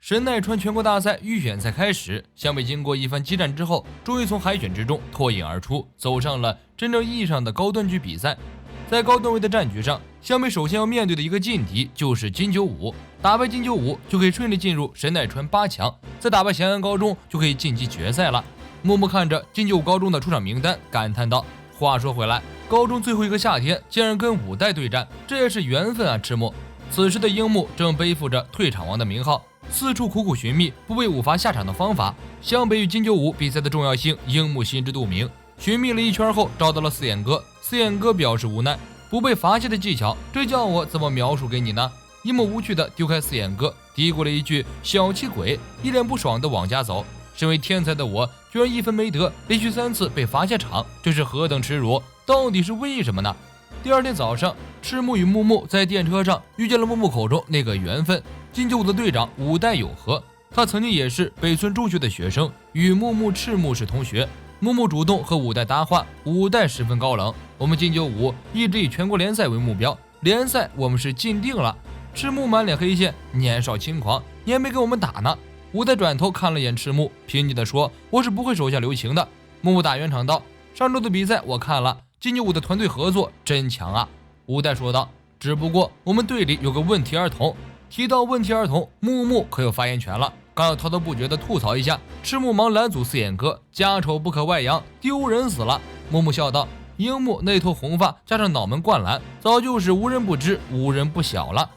神奈川全国大赛预选赛开始，湘北经过一番激战之后，终于从海选之中脱颖而出，走上了真正意义上的高端局比赛。在高段位的战局上，湘北首先要面对的一个劲敌就是金95，打败金95就可以顺利进入神奈川8强，再打败咸阳高中就可以晋级决赛了。默默看着金95高中的出场名单，感叹道：“话说回来，高中最后一个夏天竟然跟5代对战，这也是缘分啊！”赤木此时的樱木正背负着退场王的名号，四处苦苦寻觅不被五罚下场的方法。湘北与金95比赛的重要性，樱木心知肚明。寻觅了一圈后，找到了四眼哥。四眼哥表示无奈，不被罚下的技巧，这叫我怎么描述给你呢？樱木无趣地丢开四眼哥，嘀咕了一句“小气鬼”，一脸不爽地往家走。身为天才的我，居然一分没得，连续3次被罚下场，这是何等耻辱！到底是为什么呢？第二天早上，赤木与木木在电车上遇见了木木口中那个缘分。金95的队长5代有和，他曾经也是北村中学的学生，与木木、赤木是同学。木木主动和5代搭话，5代十分高冷。我们金95一直以全国联赛为目标，联赛我们是进定了。赤木满脸黑线，年少轻狂，你还没跟我们打呢。5代转头看了眼赤木，平静地说：“我是不会手下留情的。”木木打圆场道：“上周的比赛我看了，金95的团队合作真强啊。”5代说道：“只不过我们队里有个问题儿童。”提到问题儿童，木木可有发言权了，刚要滔滔不绝地吐槽一下，赤木忙拦阻四眼哥：“家丑不可外扬，丢人死了。”木木笑道：“樱木那头红发加上脑门灌篮，早就是无人不知无人不晓了。”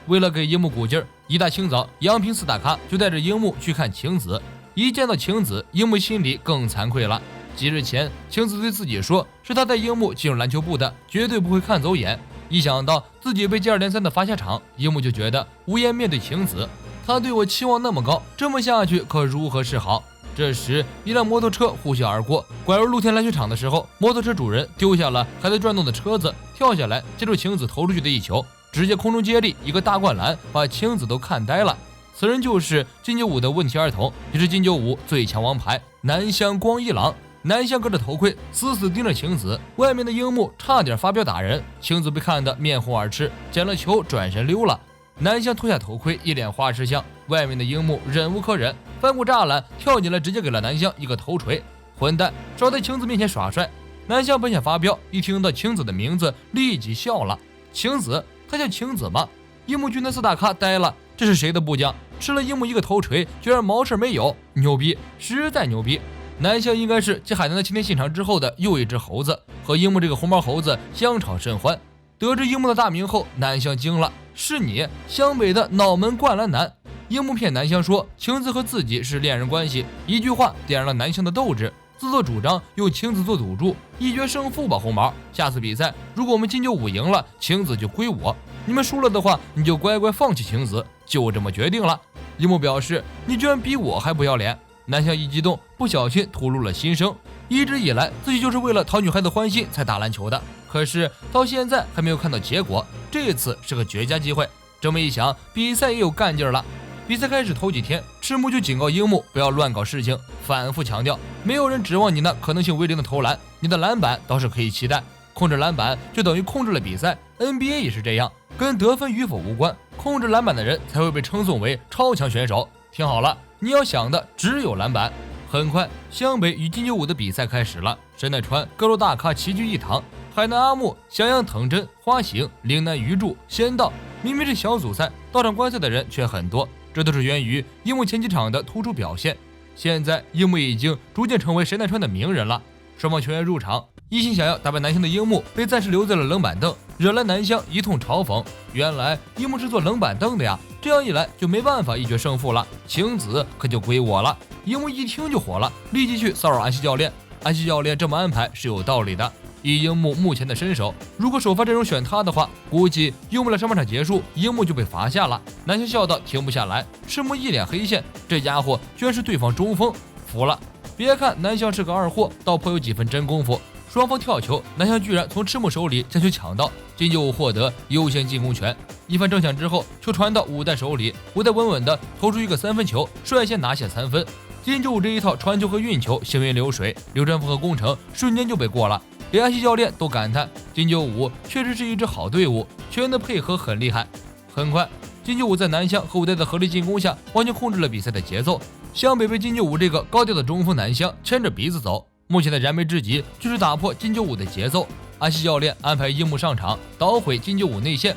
为了给樱木鼓劲儿，一大清早，杨平四大咖就带着樱木去看晴子。一见到晴子，樱木心里更惭愧了。几日前，晴子对自己说是他带樱木进入篮球部的，绝对不会看走眼。一想到自己被接二连三的罚下场，樱木就觉得无颜面对晴子。他对我期望那么高，这么下去可如何是好？这时，一辆摩托车呼啸而过，拐入露天篮球场的时候，摩托车主人丢下了还在转动的车子，跳下来接住晴子投出去的一球，直接空中接力一个大灌篮，把晴子都看呆了。此人就是金95的问题儿童，也是金95最强王牌南乡光一郎。南乡隔着头盔死死盯着晴子，外面的樱木差点发飙打人，晴子被看得面红耳赤，捡了球转身溜了。南乡脱下头盔，一脸花痴相，外面的樱木忍无可忍，翻过栅栏跳进来，直接给了南乡一个头锤。混蛋，少在晴子面前耍帅！南乡本想发飙，一听到晴子的名字立即笑了。晴子？他叫晴子吗？樱木军的四大咖呆了，这是谁的部将？吃了樱木一个头锤，居然毛事没有，牛逼，实在牛逼！南乡应该是继海南的青天信长之后的又一只猴子，和樱木这个红毛猴子相吵甚欢。得知樱木的大名后，南乡惊了：“是你，湘北的脑门灌篮男！”樱木骗南乡说晴子和自己是恋人关系，一句话点燃了南乡的斗志，自作主张用晴子做赌注，一决胜负吧，红毛！下次比赛如果我们金95赢了，晴子就归我；你们输了的话，你就乖乖放弃晴子，就这么决定了。樱木表示：“你居然比我还不要脸！”南乡一激动，不小心吐露了心声。一直以来，自己就是为了讨女孩子欢心才打篮球的，可是到现在还没有看到结果。这次是个绝佳机会。这么一想，比赛也有干劲了。比赛开始头几天，赤木就警告樱木不要乱搞事情，反复强调，没有人指望你那可能性为零的投篮，你的篮板倒是可以期待。控制篮板就等于控制了比赛 ，NBA 也是这样，跟得分与否无关，控制篮板的人才会被称颂为超强选手。听好了，你要想的只有篮板。很快，湘北与金95的比赛开始了。神奈川各路大咖齐聚一堂，海南阿木、翔阳藤真、花形、陵南鱼柱、仙道。明明是小组赛，到场观赛的人却很多，这都是源于樱木前几场的突出表现。现在樱木已经逐渐成为神奈川的名人了。双方球员入场，一心想要打败南乡的樱木被暂时留在了冷板凳，惹来南乡一通嘲讽。原来樱木是坐冷板凳的呀，这样一来就没办法一决胜负了，晴子可就归我了。樱木一听就火了，立即去骚扰安西教练。安西教练这么安排是有道理的，以樱木目前的身手，如果首发阵容选他的话，估计用不了上半场结束，樱木就被罚下了。南乡笑道停不下来，赤木一脸黑线，这家伙居然是对方中锋，服了。别看南乡是个二货，倒颇有几分真功夫。双方跳球，南乡居然从赤木手里将球抢到，金95获得优先进攻权。一番正抢之后，球传到5代手里，5代稳稳的投出一个3分球，率先拿下3分。金95这一套传球和运球行云流水，刘传福和宫城瞬间就被过了。连安西教练都感叹金95确实是一支好队伍，球员的配合很厉害。很快，金九武在南湘和武代的合力进攻下，完全控制了比赛的节奏。湘北被金九武这个高调的中锋南湘牵着鼻子走。目前的燃眉之急就是打破金九武的节奏。安西教练安排樱木上场捣毁金九武内线，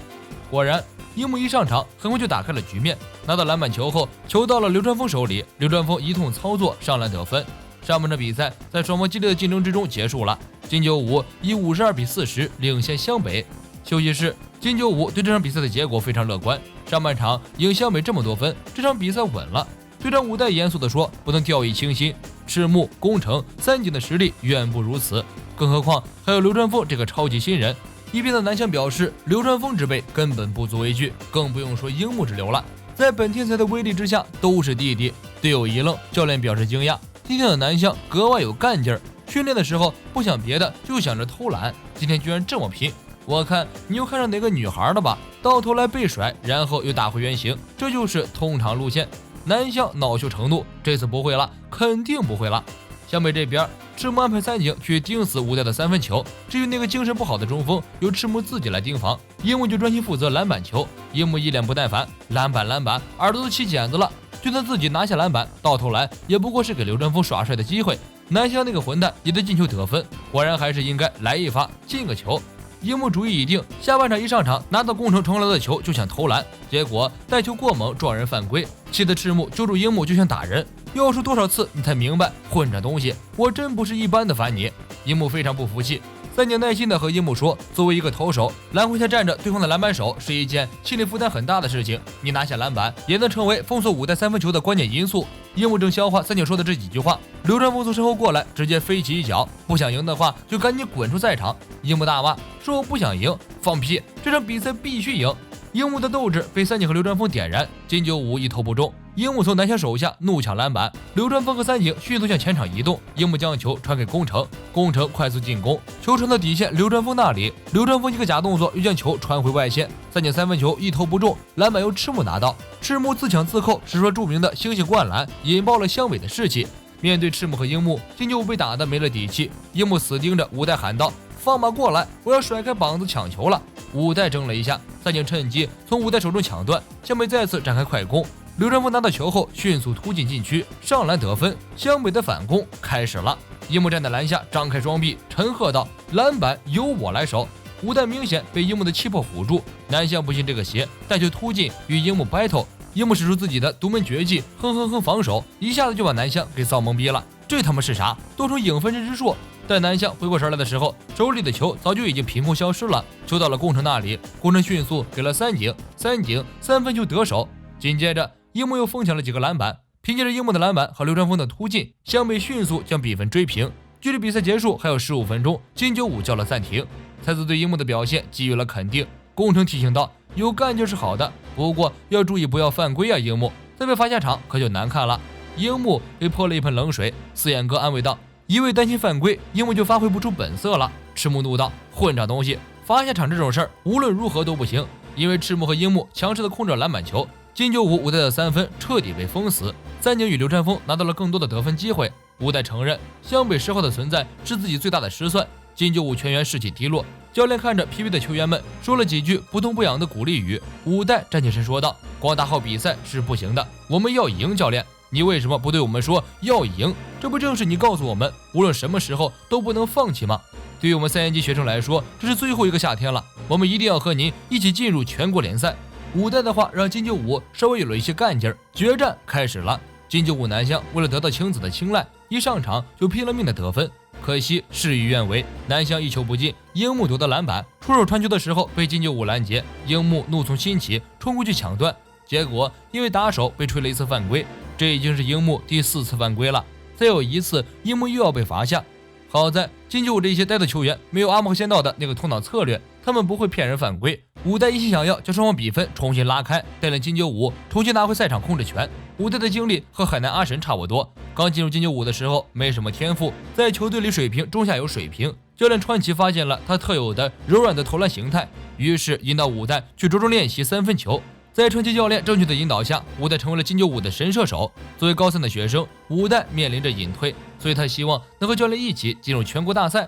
果然樱木一上场很快就打开了局面。拿到篮板球后，球到了流川枫手里，流川枫一通操作上篮得分。上半场比赛在双方激烈的竞争之中结束了，金九武以52-40领先湘北。休息室，金九武对这场比赛的结果非常乐观，上半场赢湘北这么多分，这场比赛稳了。队长武代严肃地说，不能掉以轻心，赤木、宫城、三井的实力远不如此，更何况还有流川枫这个超级新人。一边的南湘表示，流川枫之辈根本不足为惧，更不用说樱木之流了。在本天才的威力之下，都是弟弟。队友一愣，教练表示惊讶。今天的南湘格外有干劲儿，训练的时候不想别的，就想着偷懒，今天居然这么拼。我看你又看上哪个女孩了吧？到头来被甩，然后又打回原形，这就是通常路线。南湘恼羞成怒，这次不会了，肯定不会了。湘北这边，赤木安排三井去盯死武代的三分球，至于那个精神不好的中锋，由赤木自己来盯防，樱木就专心负责篮板球。樱木一脸不耐烦，篮板，耳朵都起茧子了。就算自己拿下篮板，到头来也不过是给流川枫耍帅的机会。南湘那个混蛋也得进球得分，果然还是应该来一发进个球。樱木主意已定，下半场一上场拿到宫城传来的球就想投篮，结果带球过猛撞人犯规，气得赤木揪住樱木就想打人。要说多少次你才明白，混账东西，我真不是一般的烦你。樱木非常不服气，三井耐心的和樱木说，作为一个投手，篮筐下站着对方的篮板手是一件心理负担很大的事情，你拿下篮板也能成为封锁武代三分球的关键因素。樱木正消化三井说的这几句话，流川枫从身后过来，直接飞起一脚，不想赢的话就赶紧滚出赛场。樱木大骂，说我不想赢，放屁，这场比赛必须赢。樱木的斗志被三井和流川枫点燃，金九武一投不中，樱木从南湘手下怒抢篮板，流川枫和三井迅速向前场移动，樱木将球传给宫城，宫城快速进攻，球传到底线流川枫那里，流川枫一个假动作又将球传回外线，三井三分球一投不中，篮板由赤木拿到，赤木自抢自扣，使出著名的星星灌篮，引爆了湘北的士气。面对赤木和樱木，金九武被打得没了底气，樱木死盯着武代喊道，放马过来，我要甩开膀子抢球了。武代怔了一下，三井趁机从武代手中抢断，湘北再次展开快攻。流川枫拿到球后迅速突进禁区，上篮得分，湘北的反攻开始了。樱木站在篮下，张开双臂，沉喝道：“篮板由我来守。”武代明显被樱木的气魄唬住，南湘不信这个邪，带球突进与樱木 battle。樱木使出自己的独门绝技，哼防守，一下子就把南湘给造懵逼了。这他妈是啥？都说影分身之术。待南湘回过神来的时候，手里的球早就已经凭空消失了。球到了宫城那里，宫城迅速给了三井，三井三分球得手。紧接着，樱木又疯抢了几个篮板，凭借着樱木的篮板和流川枫的突进，湘北迅速将比分追平。距离比赛结束还有15分钟，金九武叫了暂停。才子对樱木的表现给予了肯定。宫城提醒道：“有干劲是好的，不过要注意不要犯规啊，樱木，再被罚下场可就难看了。”樱木被泼了一盆冷水，四眼哥安慰道：“一味担心犯规，樱木就发挥不出本色了。”赤木怒道：“混账东西，罚下场这种事儿无论如何都不行。”因为赤木和樱木强势的控制了篮板球，金九武代的三分彻底被封死。三井与流川枫拿到了更多的得分机会。武代承认湘北10号的存在是自己最大的失算。金九武全员士气低落，教练看着疲惫的球员们说了几句不痛不痒的鼓励语。武代站起身说道：“光打好比赛是不行的，我们要赢。教练，你为什么不对我们说要赢？这不正是你告诉我们无论什么时候都不能放弃吗？对于我们3年级学生来说，这是最后一个夏天了，我们一定要和您一起进入全国联赛。”武代的话让金九武稍微有了一些干劲儿，决战开始了。金九武南湘为了得到青子的青睐，一上场就拼了命的得分，可惜事与愿违，南湘一球不进，樱木夺得篮板，出手传球的时候被金九武拦截，樱木怒从心起，冲过去抢断，结果因为打手被吹了一次犯规，这已经是樱木第4次犯规了，再有一次樱木又要被罚下。好在金九武这些呆的球员没有阿莫仙道的那个头脑策略，他们不会骗人犯规。武代一心想要将双方比分重新拉开，带领金九武重新拿回赛场控制权。武代的经历和海南阿神差不多，刚进入金九武的时候没什么天赋，在球队里水平中下游水平。教练川崎发现了他特有的柔软的投篮形态，于是引导武代去着重练习三分球。在川崎教练正确的引导下，武代成为了金九武的神射手。作为高3的学生，武代面临着隐退，所以他希望能和教练一起进入全国大赛。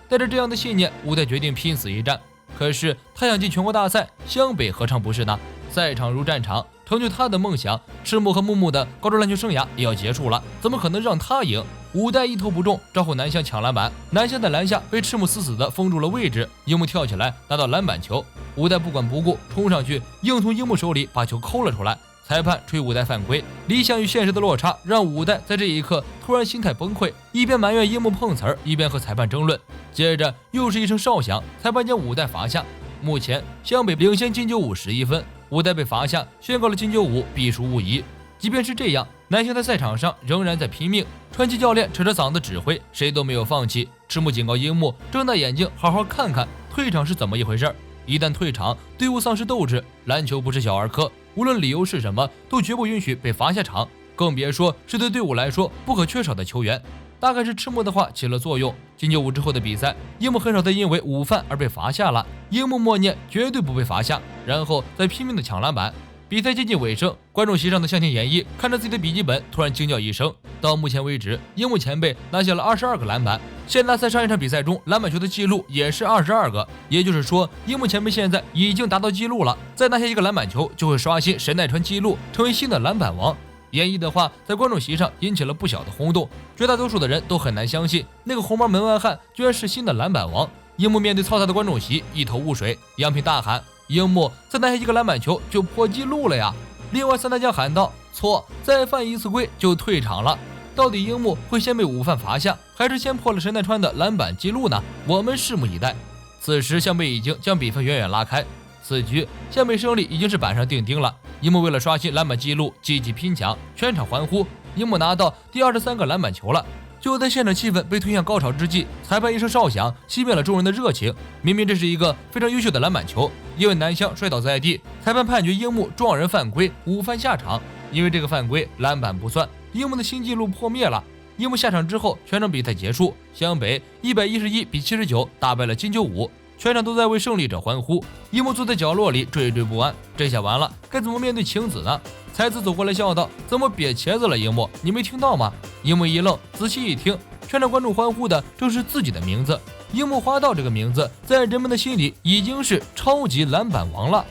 带着这样的信念，武代决定拼死一战。可是他想进全国大赛，湘北何尝不是呢赛场如战场，成就他的梦想。赤木和木木的高中篮球生涯也要结束了，怎么可能让他赢？五代一投不中，招呼南湘抢篮板，南湘在篮下被赤木死死的封住了位置，樱木跳起来拿到篮板球，五代不管不顾冲上去，硬从樱木手里把球抠了出来。裁判吹五代犯规，理想与现实的落差让五代在这一刻突然心态崩溃，一边埋怨樱木碰瓷儿，一边和裁判争论。接着又是一声哨响，裁判将五代罚下。目前湘北领先金九五11分，五代被罚下，宣告了金九五必输无疑。即便是这样，南湘在赛场上仍然在拼命，传奇教练扯着嗓子指挥，谁都没有放弃。赤木警告樱木睁大眼睛好好看看退场是怎么一回事，一旦退场，队伍丧失斗志。篮球不是小儿科，无论理由是什么，都绝不允许被罚下场，更别说是对队伍来说不可缺少的球员。大概是赤木的话起了作用，金九五之后的比赛，樱木很少再因为午饭而被罚下了。樱木默念绝对不被罚下，然后再拼命的抢篮板。比赛接近尾声，观众席上的向田研一看着自己的笔记本，突然惊叫一声。到目前为止，樱木前辈拿下了22个篮板，现在在上一场比赛中篮板球的记录也是22个，也就是说，樱木前辈现在已经达到记录了，再拿下一个篮板球就会刷新神奈川纪录，成为新的篮板王。研一的话在观众席上引起了不小的轰动，绝大多数的人都很难相信那个红毛门外汉居然是新的篮板王。樱木面对嘈杂的观众席一头雾水，杨平大喊：樱木再拿下一个篮板球就破纪录了呀！另外三大将喊道：错，再犯一次规就退场了。到底樱木会先被午饭罚下，还是先破了神奈川的篮板纪录呢？我们拭目以待。此时湘北已经将比分远远拉开，此局湘北胜利已经是板上钉钉了。樱木为了刷新篮板纪录积极拼抢，全场欢呼，樱木拿到第23个篮板球了。就在现场气氛被推向高潮之际，裁判一声哨响熄灭了众人的热情。明明这是一个非常优秀的篮板球，因为南湘摔倒在地，裁判判决樱木撞人犯规，午饭下场。因为这个犯规篮板不算，樱木的新纪录破灭了。樱木下场之后，全场比赛结束，湘北111比79打败了金九五，全场都在为胜利者欢呼。樱木坐在角落里惴惴不安，这下完了，该怎么面对晴子呢？才子走过来笑道：怎么瘪茄子了，樱木，你没听到吗？樱木一愣，仔细一听，全场观众欢呼的正是自己的名字。樱木花道这个名字在人们的心里已经是超级篮板王了。